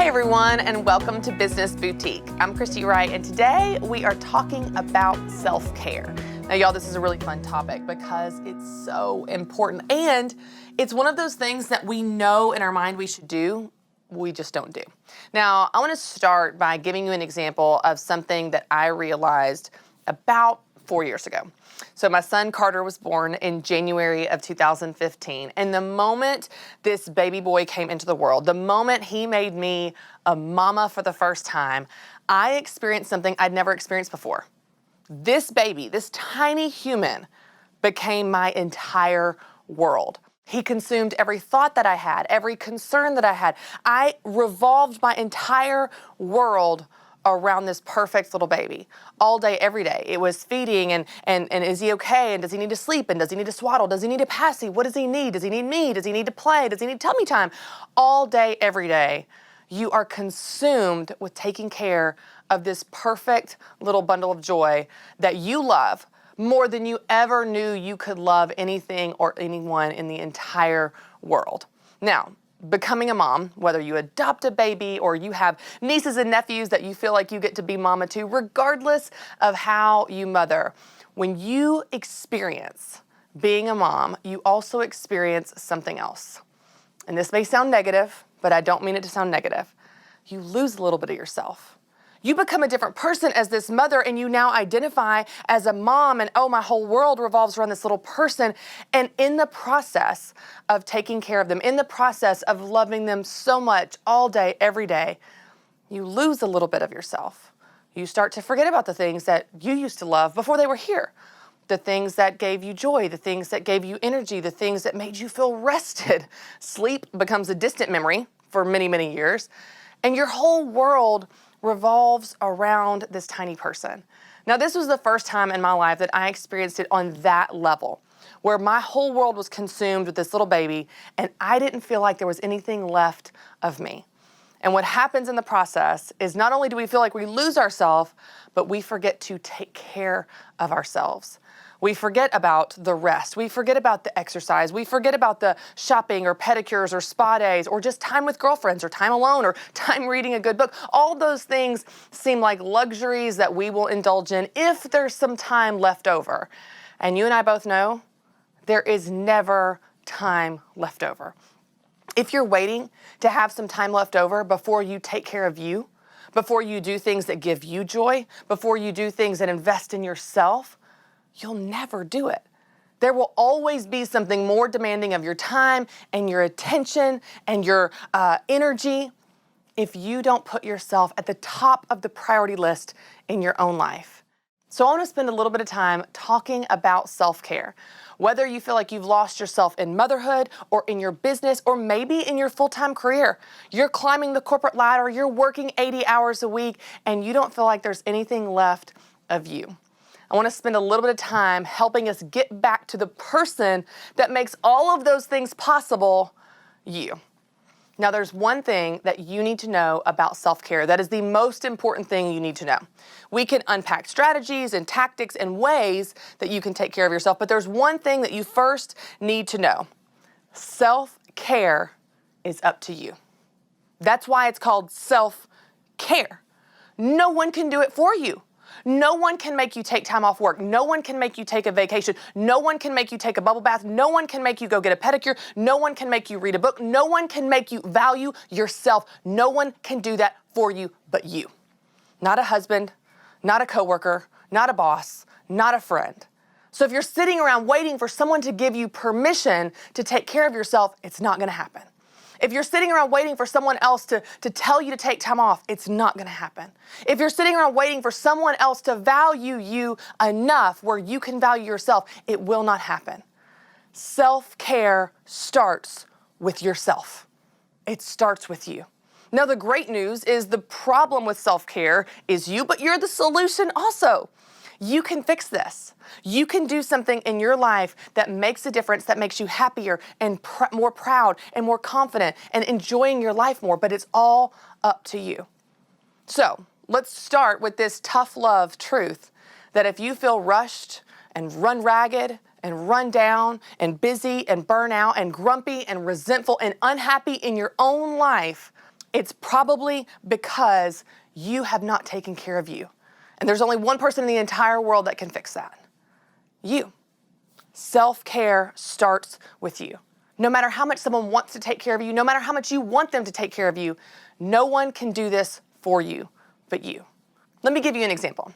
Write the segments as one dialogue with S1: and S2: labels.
S1: Hey everyone, and welcome to Business Boutique. I'm Christy Wright, and today we are talking about self-care. Now y'all, this is a really fun topic because it's so important, and it's one of those things that we know in our mind we should do, we just don't do. Now, I want to start by giving you an example of something that I realized about 4 years ago. So my son Carter was born in January of 2015. And the moment this baby boy came into the world, the moment he made me a mama for the first time, I experienced something I'd never experienced before. This baby, this tiny human, became my entire world. He consumed every thought that I had, every concern that I had. I revolved my entire world around this perfect little baby all day, every day. It was feeding and is he okay? And does he need to sleep? And does he need to swaddle? Does he need a passy? What does he need? Does he need me? Does he need to play? Does he need tummy time? All day, every day, you are consumed with taking care of this perfect little bundle of joy that you love more than you ever knew you could love anything or anyone in the entire world. Now, becoming a mom, whether you adopt a baby or you have nieces and nephews that you feel like you get to be mama to, regardless of how you mother, when you experience being a mom, you also experience something else. And this may sound negative, but I don't mean it to sound negative. You lose a little bit of yourself. You become a different person as this mother, and you now identify as a mom, and oh, my whole world revolves around this little person. And in the process of taking care of them, in the process of loving them so much all day, every day, you lose a little bit of yourself. You start to forget about the things that you used to love before they were here. The things that gave you joy, the things that gave you energy, the things that made you feel rested. Sleep becomes a distant memory for many, many years, and your whole world revolves around this tiny person. Now, this was the first time in my life that I experienced it on that level, where my whole world was consumed with this little baby, and I didn't feel like there was anything left of me. And what happens in the process is not only do we feel like we lose ourselves, but we forget to take care of ourselves. We forget about the rest. We forget about the exercise. We forget about the shopping or pedicures or spa days or just time with girlfriends or time alone or time reading a good book. All those things seem like luxuries that we will indulge in if there's some time left over. And you and I both know there is never time left over. If you're waiting to have some time left over before you take care of you, before you do things that give you joy, before you do things that invest in yourself, you'll never do it. There will always be something more demanding of your time and your attention and your energy if you don't put yourself at the top of the priority list in your own life. So I want to spend a little bit of time talking about self-care. Whether you feel like you've lost yourself in motherhood or in your business or maybe in your full-time career, you're climbing the corporate ladder, you're working 80 hours a week, and you don't feel like there's anything left of you. I want to spend a little bit of time helping us get back to the person that makes all of those things possible, you. Now, there's one thing that you need to know about self-care. That is the most important thing you need to know. We can unpack strategies and tactics and ways that you can take care of yourself, but there's one thing that you first need to know. Self-care is up to you. That's why it's called self-care. No one can do it for you. No one can make you take time off work. No one can make you take a vacation. No one can make you take a bubble bath. No one can make you go get a pedicure. No one can make you read a book. No one can make you value yourself. No one can do that for you but you. Not a husband, not a coworker, not a boss, not a friend. So if you're sitting around waiting for someone to give you permission to take care of yourself, it's not going to happen. If you're sitting around waiting for someone else to tell you to take time off, it's not going to happen. If you're sitting around waiting for someone else to value you enough where you can value yourself, it will not happen. Self-care starts with yourself. It starts with you. Now, the great news is the problem with self-care is you, but you're the solution also. You can fix this. You can do something in your life that makes a difference, that makes you happier and more proud and more confident and enjoying your life more, but it's all up to you. So let's start with this tough love truth that if you feel rushed and run ragged and run down and busy and burn out and grumpy and resentful and unhappy in your own life, It's probably because you have not taken care of you. And there's only one person in the entire world that can fix that. You. Self-care starts with you. No matter how much someone wants to take care of you, no matter how much you want them to take care of you, no one can do this for you but you. Let me give you an example.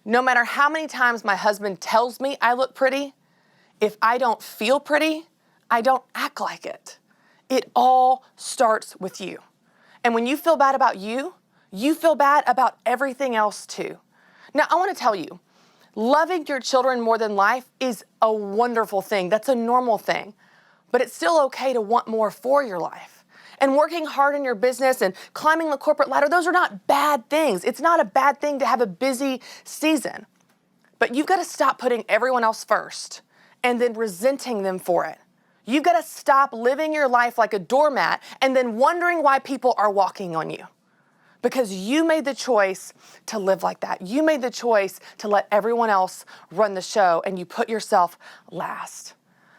S1: No matter how many times my husband tells me I look pretty, if I don't feel pretty, I don't act like it. It all starts with you. And when you feel bad about you, you feel bad about everything else too. Now, I want to tell you, loving your children more than life is a wonderful thing. That's a normal thing. But it's still okay to want more for your life. And working hard in your business and climbing the corporate ladder, those are not bad things. It's not a bad thing to have a busy season. But you've got to stop putting everyone else first and then resenting them for it. You've got to stop living your life like a doormat and then wondering why people are walking on you. Because you made the choice to live like that. You made the choice to let everyone else run the show and you put yourself last.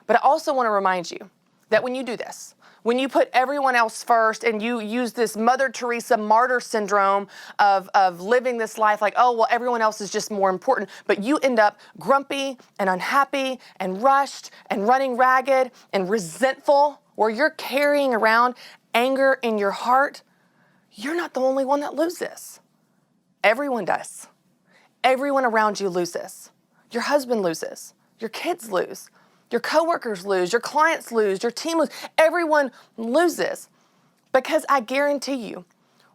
S1: But I also want to remind you that when you do this, when you put everyone else first and you use this Mother Teresa martyr syndrome of living this life like, oh, well, everyone else is just more important, but you end up grumpy and unhappy and rushed and running ragged and resentful, where you're carrying around anger in your heart, you're not the only one that loses. Everyone does. Everyone around you loses. Your husband loses. Your kids lose. Your coworkers lose. Your clients lose. Your team loses. Everyone loses. Because I guarantee you,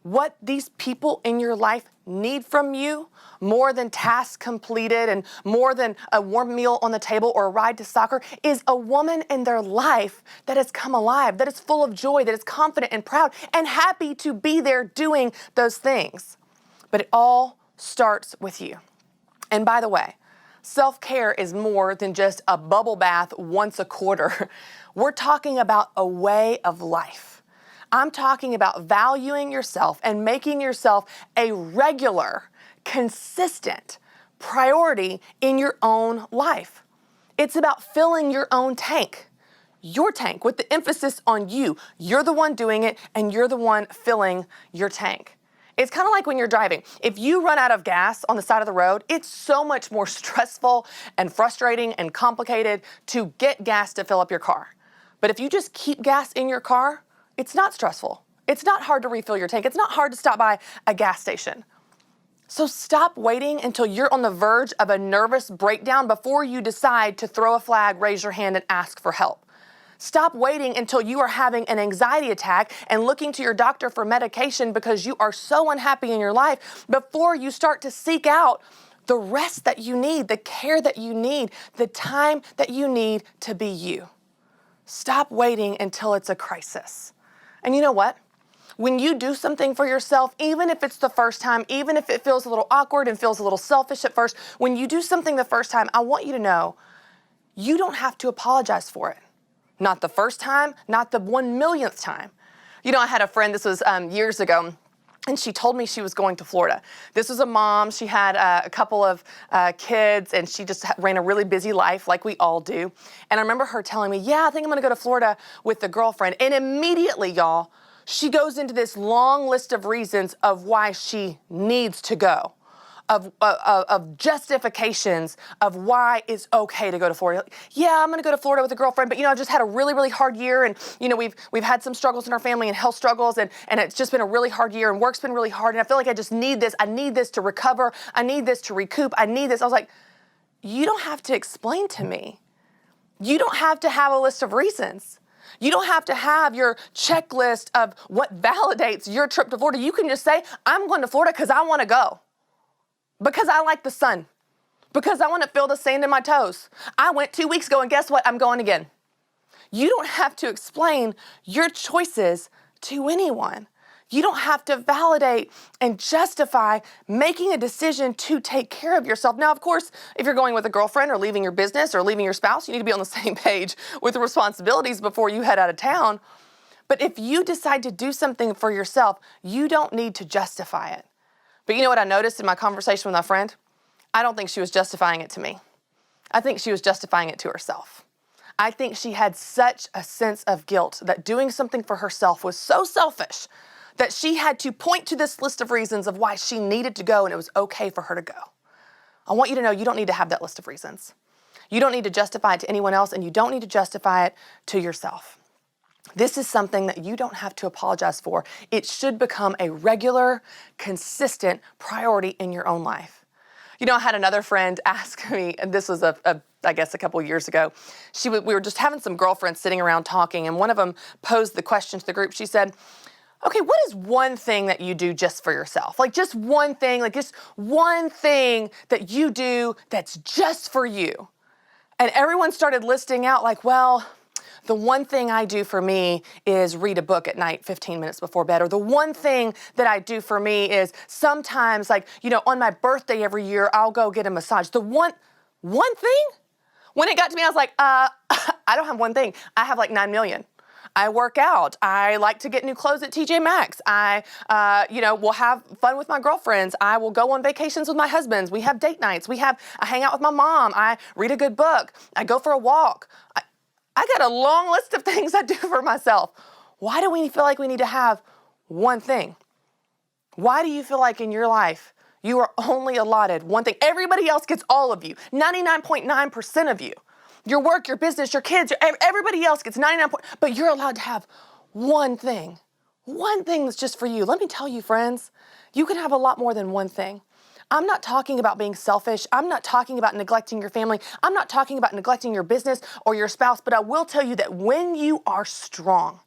S1: what these people in your life need from you, more than tasks completed and more than a warm meal on the table or a ride to soccer, is a woman in their life that has come alive, that is full of joy, that is confident and proud and happy to be there doing those things. But it all starts with you. And by the way, self-care is more than just a bubble bath once a quarter. We're talking about a way of life. I'm talking about valuing yourself and making yourself a regular, consistent priority in your own life. It's about filling your own tank, your tank, with the emphasis on you. You're the one doing it and you're the one filling your tank. It's kind of like when you're driving. If you run out of gas on the side of the road, it's so much more stressful and frustrating and complicated to get gas to fill up your car. But if you just keep gas in your car, it's not stressful. It's not hard to refill your tank. It's not hard to stop by a gas station. So stop waiting until you're on the verge of a nervous breakdown before you decide to throw a flag, raise your hand, and ask for help. Stop waiting until you are having an anxiety attack and looking to your doctor for medication because you are so unhappy in your life before you start to seek out the rest that you need, the care that you need, the time that you need to be you. Stop waiting until it's a crisis. And you know what? When you do something for yourself, even if it's the first time, even if it feels a little awkward and feels a little selfish at first, when you do something the first time, I want you to know you don't have to apologize for it. Not the first time, not the 1,000,000th time. You know, I had a friend, this was years ago, and she told me she was going to Florida. This was a mom. She had a couple of kids, and she just ran a really busy life like we all do. And I remember her telling me, yeah, I think I'm going to go to Florida with the girlfriend. And immediately, y'all, she goes into this long list of reasons of why she needs to go, of justifications of why it's okay to go to Florida. Yeah, I'm going to go to Florida with a girlfriend, but I've just had a really, really hard year, and we've had some struggles in our family and health struggles, and it's just been a really hard year, and work's been really hard, and I feel like I just need this. I need this to recover. I need this to recoup. I need this. I was like, you don't have to explain to me. You don't have to have a list of reasons. You don't have to have your checklist of what validates your trip to Florida. You can just say, I'm going to Florida because I want to go. Because I like the sun. Because I want to feel the sand in my toes. I went 2 weeks ago and guess what? I'm going again. You don't have to explain your choices to anyone. You don't have to validate and justify making a decision to take care of yourself. Now, of course, if you're going with a girlfriend or leaving your business or leaving your spouse, you need to be on the same page with the responsibilities before you head out of town. But if you decide to do something for yourself, you don't need to justify it. But you know what I noticed in my conversation with my friend? I don't think she was justifying it to me. I think she was justifying it to herself. I think she had such a sense of guilt that doing something for herself was so selfish that she had to point to this list of reasons of why she needed to go and it was okay for her to go. I want you to know you don't need to have that list of reasons. You don't need to justify it to anyone else, and you don't need to justify it to yourself. This is something that you don't have to apologize for. It should become a regular, consistent priority in your own life. You know, I had another friend ask me, and this was I guess a couple years ago. We were just having some girlfriends sitting around talking, and one of them posed the question to the group. She said, okay, what is one thing that you do just for yourself? Like just one thing that you do that's just for you. And everyone started listing out like, well, the one thing I do for me is read a book at night 15 minutes before bed. Or the one thing that I do for me is sometimes, like, you know, on my birthday every year, I'll go get a massage. The one thing? When it got to me, I was like, I don't have one thing. I have like 9 million. I work out. I like to get new clothes at TJ Maxx. I, will have fun with my girlfriends. I will go on vacations with my husbands. We have date nights. I hang out with my mom. I read a good book. I go for a walk. I got a long list of things I do for myself. Why do we feel like we need to have one thing? Why do you feel like in your life you are only allotted one thing? Everybody else gets all of you, 99.9% of you. Your work, your business, your kids, everybody else gets 99 but you're allowed to have one thing that's just for you. Let me tell you, friends, you can have a lot more than one thing. I'm not talking about being selfish. I'm not talking about neglecting your family. I'm not talking about neglecting your business or your spouse, but I will tell you that when you are strong,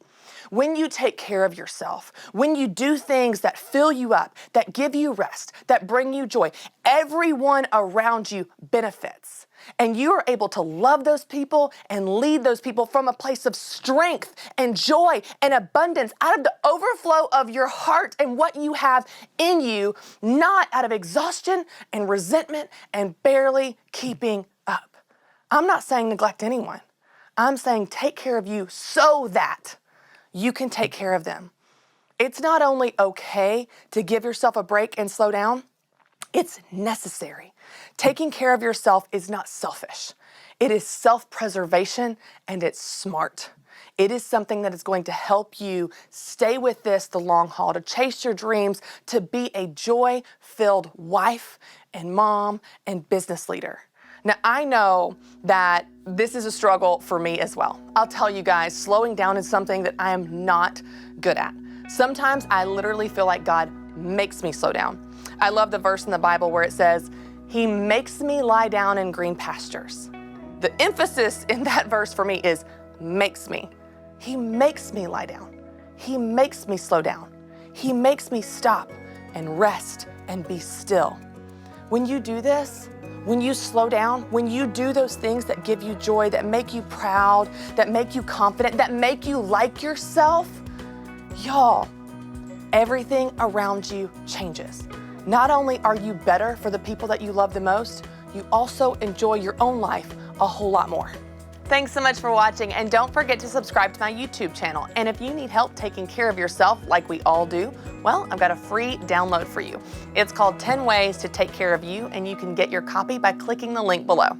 S1: when you take care of yourself, when you do things that fill you up, that give you rest, that bring you joy, everyone around you benefits. And you are able to love those people and lead those people from a place of strength and joy and abundance out of the overflow of your heart and what you have in you, not out of exhaustion and resentment and barely keeping up. I'm not saying neglect anyone. I'm saying take care of you so that you can take care of them. It's not only okay to give yourself a break and slow down, it's necessary. Taking care of yourself is not selfish. It is self-preservation and it's smart. It is something that is going to help you stay with this the long haul, to chase your dreams, to be a joy-filled wife and mom and business leader. Now, I know that this is a struggle for me as well. I'll tell you guys, slowing down is something that I am not good at. Sometimes I literally feel like God makes me slow down. I love the verse in the Bible where it says, He makes me lie down in green pastures. The emphasis in that verse for me is makes me. He makes me lie down. He makes me slow down. He makes me stop and rest and be still. When you do this, when you slow down, when you do those things that give you joy, that make you proud, that make you confident, that make you like yourself, y'all, everything around you changes. Not only are you better for the people that you love the most, you also enjoy your own life a whole lot more. Thanks so much for watching, and don't forget to subscribe to my YouTube channel. And if you need help taking care of yourself like we all do, well, I've got a free download for you. It's called 10 Ways to Take Care of You, and you can get your copy by clicking the link below.